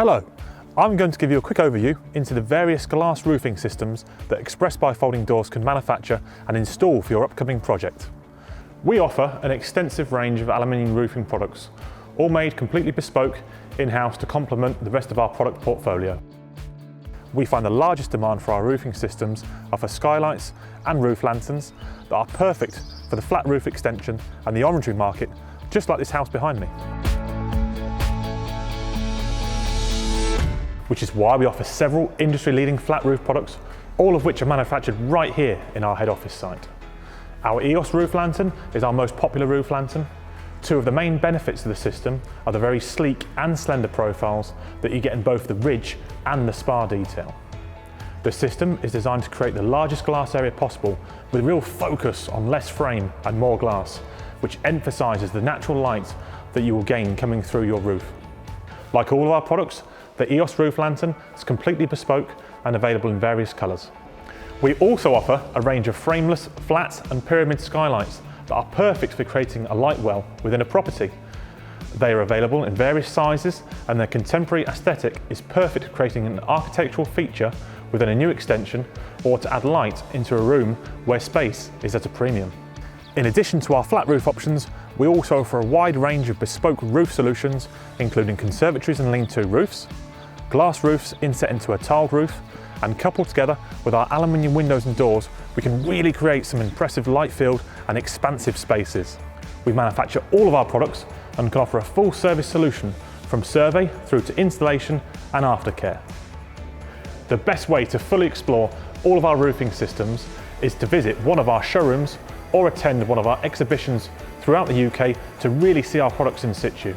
Hello, I'm going to give you a quick overview into the various glass roofing systems that Express by Folding Doors can manufacture and install for your upcoming project. We offer an extensive range of aluminium roofing products, all made completely bespoke in-house to complement the rest of our product portfolio. We find the largest demand for our roofing systems are for skylights and roof lanterns that are perfect for the flat roof extension and the orangery market, just like this house behind me. Which is why we offer several industry-leading flat roof products, all of which are manufactured right here in our head office site. Our EOS roof lantern is our most popular roof lantern. Two of the main benefits of the system are the very sleek and slender profiles that you get in both the ridge and the spar detail. The system is designed to create the largest glass area possible with real focus on less frame and more glass, which emphasises the natural light that you will gain coming through your roof. Like all of our products, the EOS roof lantern is completely bespoke and available in various colours. We also offer a range of frameless, flat and pyramid skylights that are perfect for creating a light well within a property. They are available in various sizes and their contemporary aesthetic is perfect for creating an architectural feature within a new extension or to add light into a room where space is at a premium. In addition to our flat roof options, we also offer a wide range of bespoke roof solutions, including conservatories and lean-to roofs, glass roofs inset into a tiled roof, and coupled together with our aluminium windows and doors, we can really create some impressive light filled and expansive spaces. We manufacture all of our products and can offer a full service solution from survey through to installation and aftercare. The best way to fully explore all of our roofing systems is to visit one of our showrooms or attend one of our exhibitions throughout the UK to really see our products in situ.